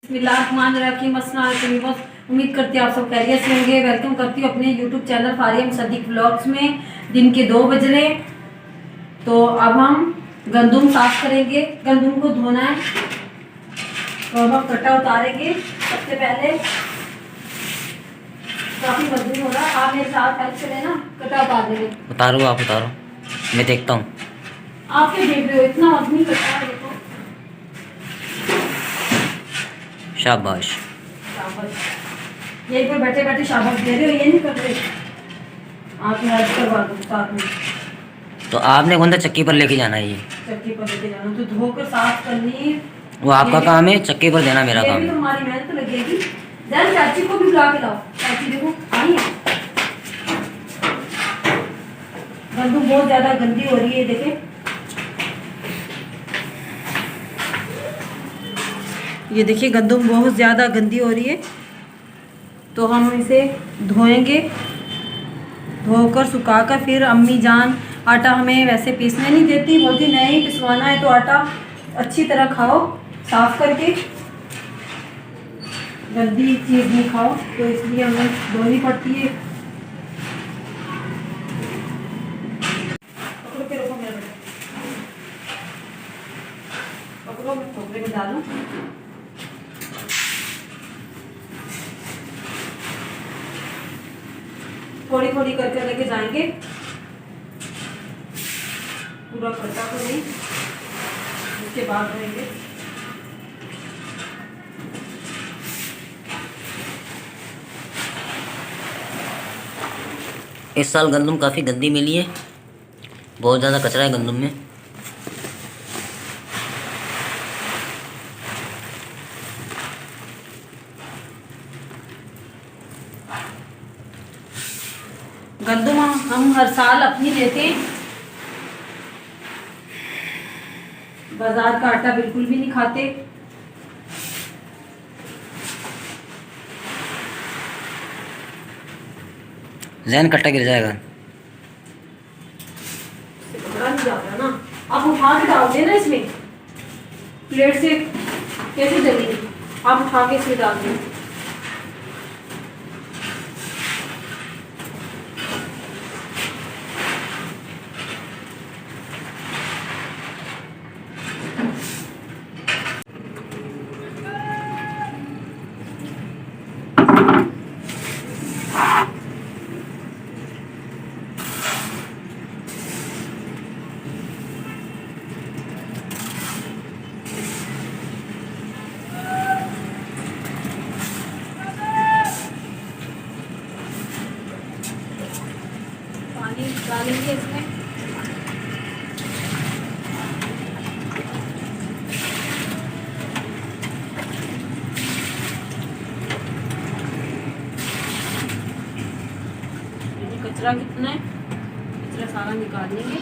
बिस्मिल्लाहिर्रहमानिर्रहीम। अस्सलाम वालेकुम। उम्मीद करती हूँ आप सब खैरियत से होंगे। वेलकम करती हूँ अपने YouTube channel Faria Mossadegh vlogs में। दिन के 2 बज रहे, तो अब हम गंदम साफ करेंगे। गंदम को धोना है, तो अब हम कट्टा उतारेंगे। सबसे पहले काफी मजबूत हो रहा है, आप मेरे साथ हेल्प करें ना, कट्टा उतार देंगे। उतारो, आप उतारो, मैं देखता हूँ। आप क्या देख रहे हो, इतना मजबूत कट्टा है, देखो। शाबाश। शाबाश, यही पर बैठे बैठे शाबाश दे रहे हो, ये नहीं कर रहे। आप हेल्प करवा दो साथ में। तो आपने कौन सा चक्की पर लेके जाना है? ये चक्की पर लेके जाना, तो धोकर साफ करनी। वो आपका काम है, चक्की पर देना मेरा ये काम भी है। तो हमारी मेहनत लगेगी। जरा चाची को भी बुला के लाओ। चाची देखो आई है। गंदम बहुत ज्यादा गंदी हो रही है, देखे। ये देखिए गंदम बहुत ज्यादा गंदी हो रही है, तो हम इसे धोएंगे। धोकर सुखाकर फिर अम्मी जान आटा हमें वैसे पीसने नहीं देती, बोलती नहीं पिसवाना है तो आटा अच्छी तरह खाओ साफ करके, गंदी चीज़ नहीं खाओ, तो इसलिए हमें धोनी पड़ती है। पकड़ो के रखो मेरा बेटा, पकड़ो, मैं टोकरे में डालूं। थोड़ी थोड़ी करके लेके जाएंगे, पूरा कट्टा तो नहीं, उसके बाद धोएंगे। इस साल गंदम काफ़ी गंदी मिली है, बहुत ज़्यादा कचरा है गंदम में। गंदम हम हर साल अपनी लेते हैं, बाजार का आटा बिल्कुल भी नहीं खाते। जैन कट्टा गिर जाएगा। पकड़ा नहीं जाता ना, आप उठा के डाल देना इसमें, प्लेट से कैसे जलेगी, आप उठा के इसमें डाल दें। पानी डालेंगे इसमें। कचरा कितना है, कचरा सारा निकाल लेंगे।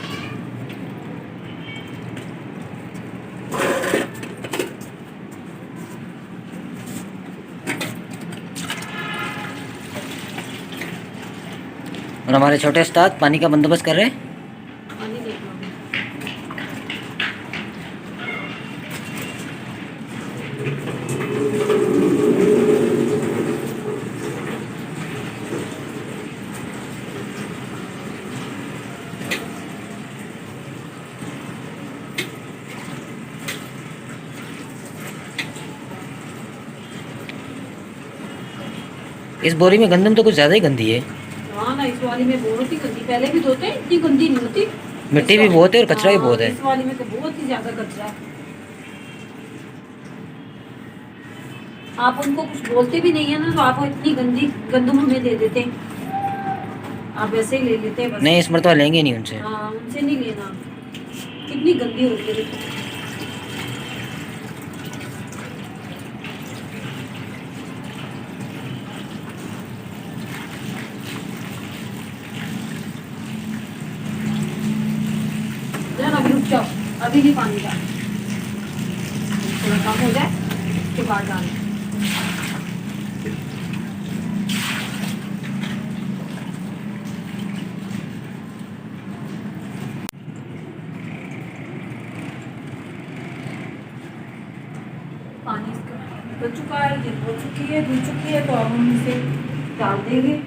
और हमारे छोटे उस्ताद पानी का बंदोबस्त कर रहे हैं। पानी देख लो। इस बोरी में गंदम तो कुछ ज़्यादा ही गंदी है। हाँ ना, इस वाली में बहुत ही गंदी, पहले भी धोते हैं इतनी गंदी नहीं होती। मिट्टी भी बहुत है और कचरा भी बहुत है। इस वाली में तो बहुत ही ज्यादा कचरा है। आप उनको कुछ बोलते भी नहीं है ना, तो आप इतनी गंदी गंदम हमें दे देते हैं, आप वैसे ही ले लेते हैं बस। नहीं, इस मरतबा लेंगे नहीं उनसे। हाँ, उनसे नहीं लेना, कितनी गंदी हो रही है देखो। अभी रुक जाओ, अभी नहीं पानी डाल, थोड़ा कम हो जाए उसके बाद डालें। पानी इसका निकल चुका चुका है, ये धो चुकी है, धुल चुकी है, तो अब हम इसे डाल देंगे।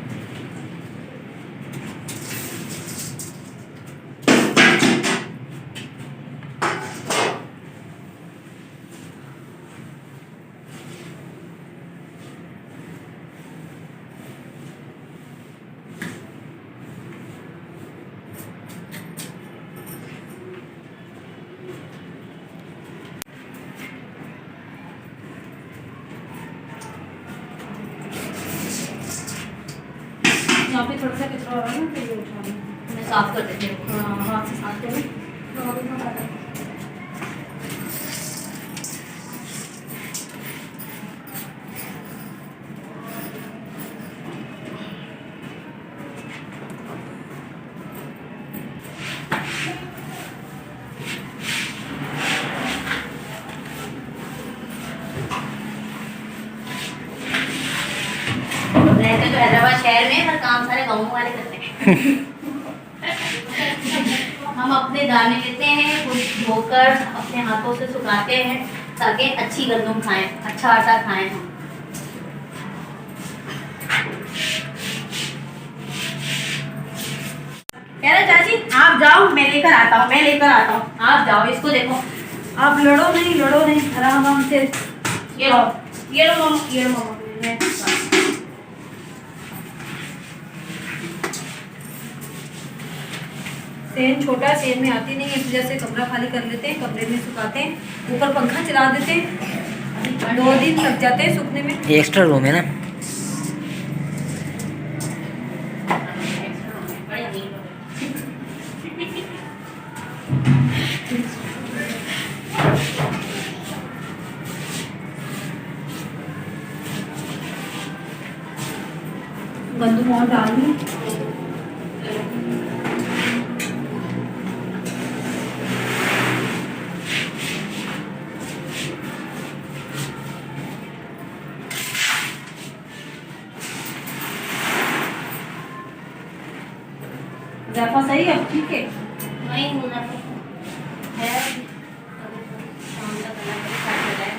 यहाँ पे थोड़ा सा कचरा हो रहा है ना, तो ये उठा लें। मैं साफ कर देती हूँ। हाँ, हाथ से साफ करें। रहते तो हैदराबाद शहर में, पर काम सारे गाँव वाले करते हैं। हम अपने दाने लेते हैं, कुछ धोकर अपने हाथों से सुखाते हैं ताकि अच्छी गंदम खाएं, अच्छा आटा खाएं हम। कह रहे चाची आप जाओ, मैं लेकर आता हूँ, मैं लेकर आता हूँ, आप जाओ, इसको देखो। आप लड़ो नहीं, आराम से। ये लो, ये लो मामा, ये लो मामा, मैं सेन छोटा, सेन में आती नहीं है, इस वजह से कमरा खाली कर लेते हैं, कमरे में सुखाते हैं, ऊपर पंखा चला देते हैं। 2 दिन लग जाते हैं सूखने में। ये एक्स्ट्रा रूम है ना। गंदम और डाल दूँ। ज़ैफ़ा सही है, ठीक है। नहीं होना है, शाम तक करना पड़ेगा।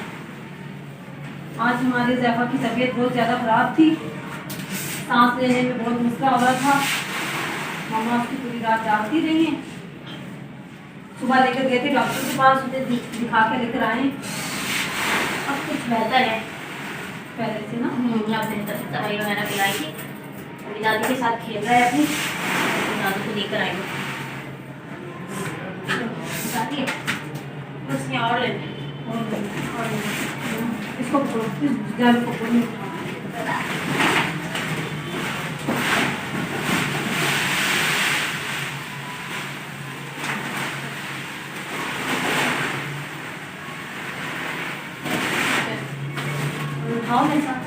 आज हमारे ज़ैफ़ा की तबीयत बहुत ज़्यादा ख़राब थी, सांस लेने में बहुत मुश्किल हो रहा था। मामा उसकी पूरी रात जागती रही हैं। सुबह लेकर गए थे डॉक्टर के पास, उसे दिखा के लेकर आए। अब कुछ बेहतर है पहले से ना। अब बेहतर दवाई वगैरह पिलाई थी, अभी दादी के साथ खेल रहा है अपनी, दादी को लेकर आएंगे। दादी बस यहाँ और लेते हैं। और इसको जाल को नहीं उठा। उठाओ मेरे साथ।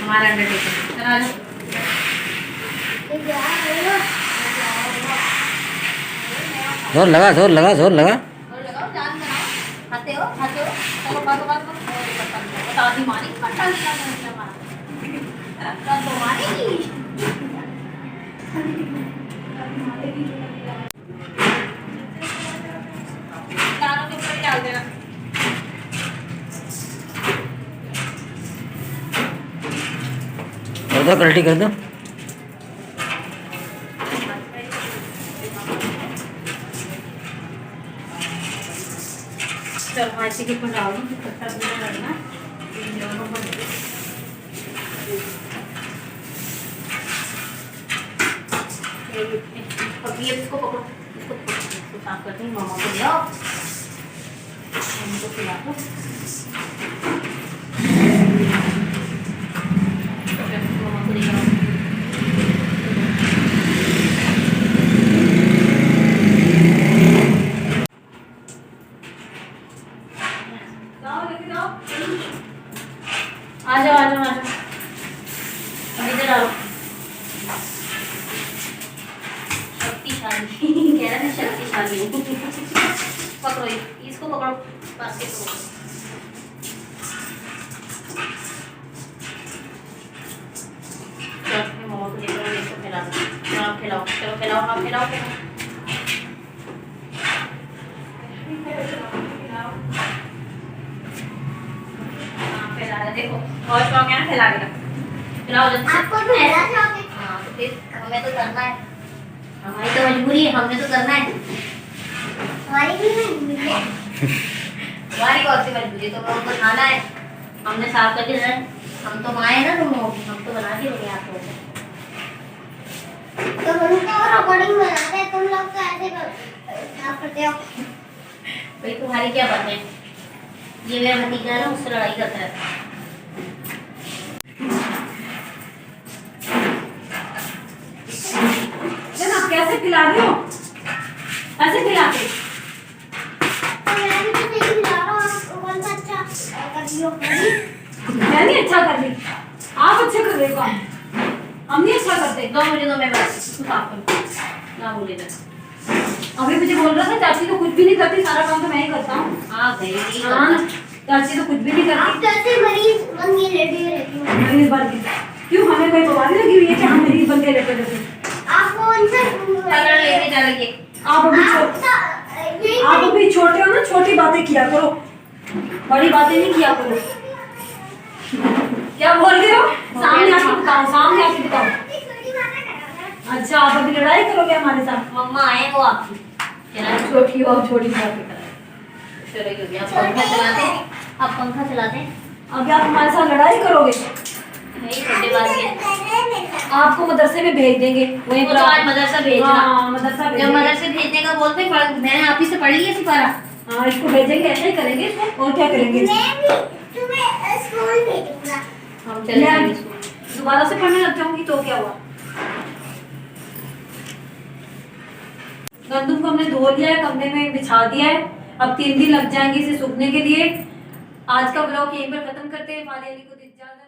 हमारा अंडरटेकिंग करा लो। जोर लगा जोर लगा जोर लगा। और लगाओ, जान बनाओ, खाते हो चलो बात दादी मारी पट्टा निकाल कर मारा तो मारेगी। दानों के ऊपर डाल देना। कर दो कल्टी कर दो। चलो ऐसे के ऊपर डाल दो, फिर कट्टा दूर करना। इन दोनों को ये इसको पकड़ो, इसको साफ करती हूँ, मामा को दिया इनको खिला दो। मामा को दिया आ जाओ इधर आओ। शक्तिशाली कह रहा है खा रही हूँ। पकड़ो इसको पकड़ो, बास्केट को पकड़ो। चलो मैं मम्मा को देख रहा हूँ, इसको खिला दो। चलो आप खिलाओ, चलो खिलाओ, आप खिलाओ हाँ खिला रहे, देखो और शौक है ना खिला देगा। खिलाओ जल्दी से। आपको भी खिला दोगे? हाँ तो फिर हमें तो करना है, हमारी तो मजबूरी है, हमने तो करना है। हमारी भी मजबूरी है। हमारी कौन सी मजबूरी, तो हमको खाना है, हमने साफ करके देना है। हम तो माँ है ना, तुम हम तो बना के देंगे आपको। तो हम तो रिकॉर्डिंग बनाते हैं, तुम लोग तो ऐसे क्या करते हो? भाई तुम्हारी क्या बात है, ये मेरा भतीजा है ना, उससे लड़ाई करता रहता है। जन आप कैसे खिला रहे हो, ऐसे खिलाते? तो मैं भी तो नहीं खिला रहा हूँ, आप कौन सा अच्छा कर रही हो? मैं नहीं अच्छा कर रही, आप अच्छे कर रहे हो काम, हम नहीं अच्छा करते। दो मुझे, दो मैं बस साफ करूँ ना बोले ना। अभी मुझे बोल रहा था चाची तो कुछ भी नहीं करती, सारा काम तो मैं ही करता हूँ। हाँ गई नहीं हाँ करता। चाची तो कुछ भी नहीं आप करती। तो ऐसे मरीज बन के लेटी रहती हो। मरीज बन के क्यों, हमें कोई बीमारी लगी हुई है कि हम मरीज बन के रहते रहते? आपको उनसे पकड़ लेके चलेंगे। आप अभी छोटे हो ना, छोटी बातें किया करो, बड़ी बातें नहीं किया करो। क्या बोल रहे हो? सामने आके बताओ, सामने आके बताओ। अच्छा आप अभी लड़ाई करोगे हमारे साथ? मम्मा आए वो आपकी, चला छोटी हो, छोटी बातें करो। चलो क्योंकि आप पंखा चलाते हैं, आप पंखा चलाते हैं, अभी आप हमारे साथ लड़ाई करोगे, यही छोटे बात है। आपको मदरसे में भेज देंगे, वहीं वो पर तो आज मदरसा भेजना। हाँ मदरसा जब भेजेंगे। मदरसे भेजने का बोलते मैंने आप ही से पढ़ लिया सिपारा। हाँ इसको भेजेंगे, ऐसा ही करेंगे इसको, और क्या करेंगे? मैं भी तुम्हें स्कूल भेजूंगा। हम चले मैं जाएंगे स्कूल। दोबारा से पढ़ने लग जाऊंगी तो क्या हुआ? गंदम को हमने धो लिया है, कमरे में बिछा दिया है, अब 3 दिन लग जाएंगे इसे सूखने के लिए। आज का ब्लॉग यहीं पर खत्म करते हैं। फारिया अली को दीजिए इजाज़त।